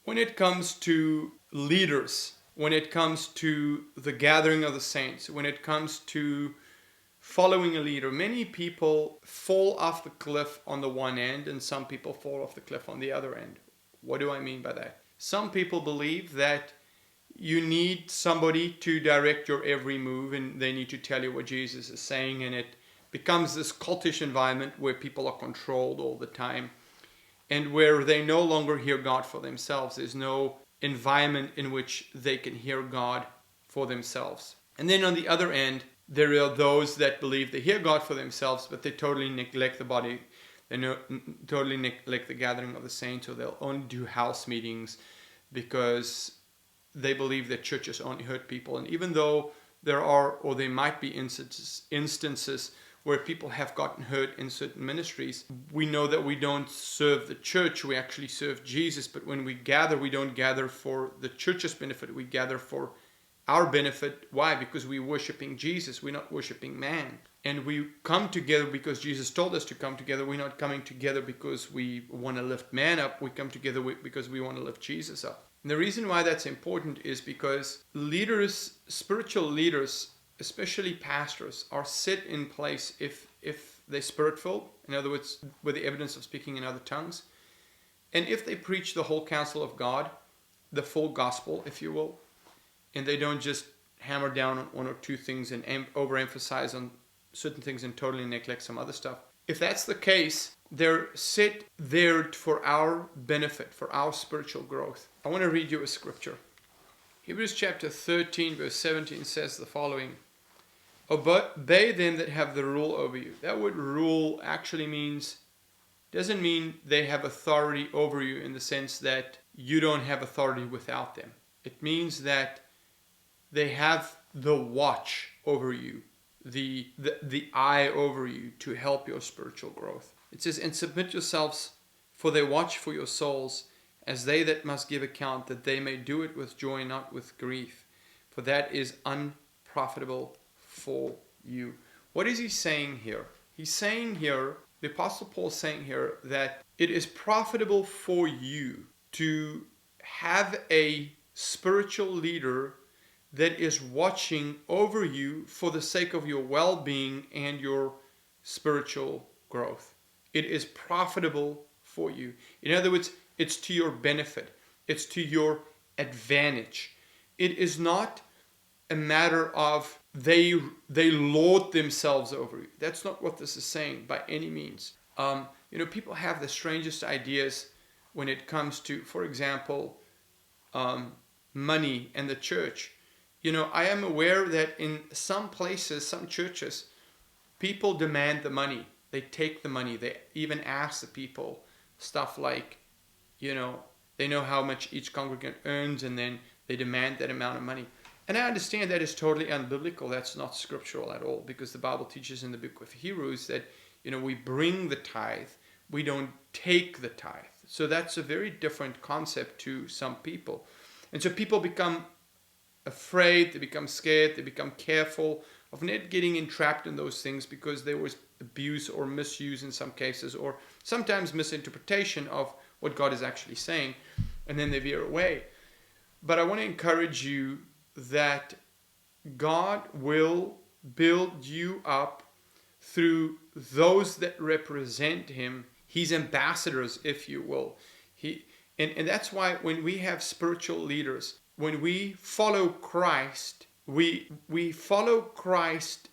When it comes to leaders, when it comes to the gathering of the saints, when it comes to following a leader, many people fall off the cliff on the one end and some people fall off the cliff on the other end. What do I mean by that? Some people believe that you need somebody to direct your every move and they need to tell you what Jesus is saying, and it becomes this cultish environment where people are controlled all the time and where they no longer hear God for themselves. There's no environment in which they can hear God for themselves. And then on the other end, there are those that believe they hear God for themselves, but they totally neglect the body. They totally neglect the gathering of the saints, or they'll only do house meetings because they believe that churches only hurt people. And even though there are, or there might be instances where people have gotten hurt in certain ministries, we know that we don't serve the church, we actually serve Jesus. But when we gather, we don't gather for the church's benefit, we gather for our benefit. Why? Because we're worshiping Jesus, we're not worshiping man. And we come together because Jesus told us to come together. We're not coming together because we want to lift man up, we come together because we want to lift Jesus up. And the reason why that's important is because leaders, spiritual leaders, especially pastors, are set in place if they're spirit-filled, in other words, with the evidence of speaking in other tongues, and if they preach the whole counsel of God, the full gospel, if you will, and they don't just hammer down on one or two things and overemphasize on certain things and totally neglect some other stuff. If that's the case, they're set there for our benefit, for our spiritual growth. I want to read you a scripture. Hebrews chapter 13 verse 17 says the following: Obey them that have the rule over you. That word rule actually doesn't mean they have authority over you in the sense that you don't have authority without them. It means that they have the watch over you, the eye over you to help your spiritual growth. It says, and submit yourselves, for they watch for your souls, as they that must give account, that they may do it with joy, not with grief, for that is unprofitable for you. What is he saying here? He's saying here, the Apostle Paul is saying here, that it is profitable for you to have a spiritual leader that is watching over you for the sake of your well-being and your spiritual growth. It is profitable for you. In other words, it's to your benefit. It's to your advantage. It is not a matter of they lord themselves over you. That's not what this is saying by any means. People have the strangest ideas when it comes to, for example, money and the church. I am aware that in some places, some churches, people demand the money. They take the money. They even ask the people stuff like, they know how much each congregant earns, and then they demand that amount of money. And I understand that is totally unbiblical. That's not scriptural at all, because the Bible teaches in the book of Hebrews that, we bring the tithe. We don't take the tithe. So that's a very different concept to some people. And so people become afraid, they become scared, they become careful of not getting entrapped in those things because there was abuse or misuse in some cases, or sometimes misinterpretation of what God is actually saying, and then they veer away. But I want to encourage you that God will build you up through those that represent Him, His ambassadors, if you will. And that's why when we have spiritual leaders, when we follow Christ, we follow Christ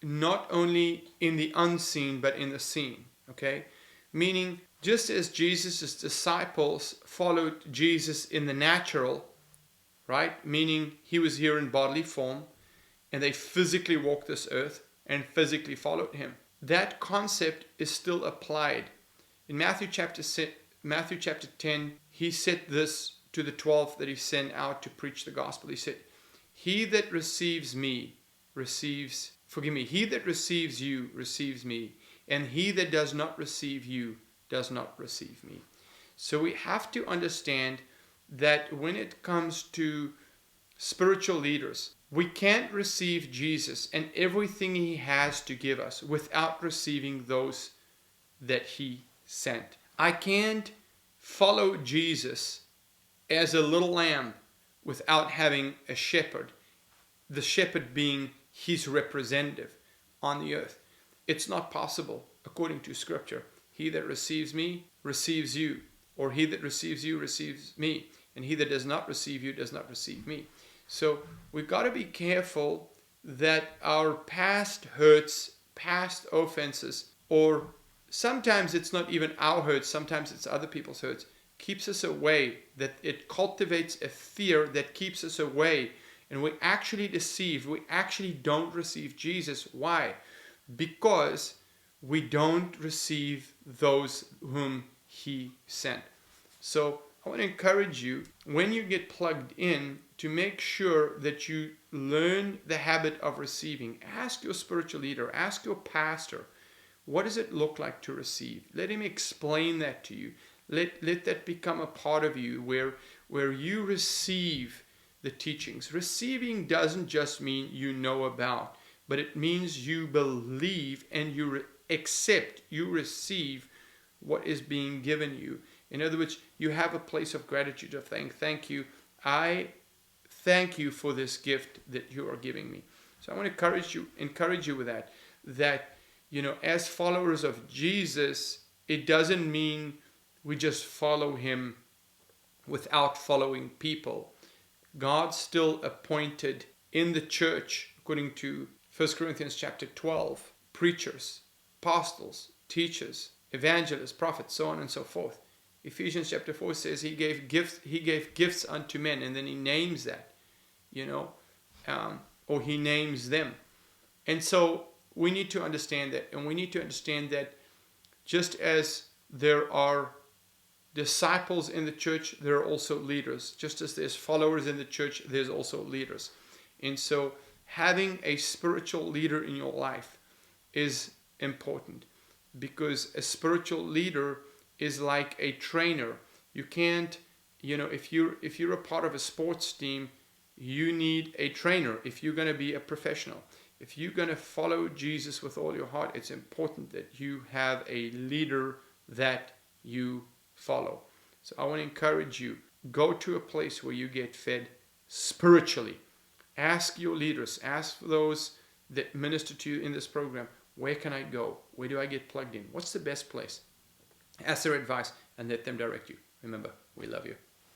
not only in the unseen, but in the seen. Okay? Meaning, just as Jesus' disciples followed Jesus in the natural, right? Meaning, He was here in bodily form, and they physically walked this earth and physically followed Him. That concept is still applied. In Matthew chapter 10, He said this to the 12 that He sent out to preach the gospel. He said, he that receives you receives me, and he that does not receive you does not receive me. So we have to understand that when it comes to spiritual leaders, we can't receive Jesus and everything He has to give us without receiving those that He sent. I can't follow Jesus as a little lamb without having a shepherd, the shepherd being his representative on the earth. It's not possible according to Scripture. He that receives me receives you, or he that receives you receives me, and he that does not receive you does not receive me. So we've got to be careful that our past hurts, past offenses, or sometimes it's not even our hurts, sometimes it's other people's hurts, keeps us away, that it cultivates a fear that keeps us away, and we actually deceive, we actually don't receive Jesus. Why? Because we don't receive those whom he sent. So I want to encourage you, when you get plugged in, to make sure that you learn the habit of receiving. Ask your spiritual leader, ask your pastor, what does it look like to receive? Let him explain that to you. Let that become a part of you where you receive the teachings. Receiving doesn't just mean you know about, but it means you believe and you accept, you receive what is being given you. In other words, you have a place of gratitude of thank you. I thank you for this gift that you are giving me. So I want to encourage you with that, as followers of Jesus, it doesn't mean we just follow him without following people. God still appointed in the church, according to 1 Corinthians chapter 12, preachers, apostles, teachers, evangelists, prophets, so on and so forth. Ephesians chapter 4 says he gave gifts unto men, and then he names that, or he names them. And so we need to understand that, and we need to understand that just as there are disciples in the church, there are also leaders. Just as there's followers in the church, there's also leaders. And so having a spiritual leader in your life is important, because a spiritual leader is like a trainer. You can't, if you're a part of a sports team, you need a trainer if you're going to be a professional. If you're going to follow Jesus with all your heart, it's important that you have a leader that you follow. So I want to encourage you, go to a place where you get fed spiritually. Ask your leaders, ask those that minister to you in this program, where can I go? Where do I get plugged in? What's the best place? Ask their advice and let them direct you. Remember, we love you.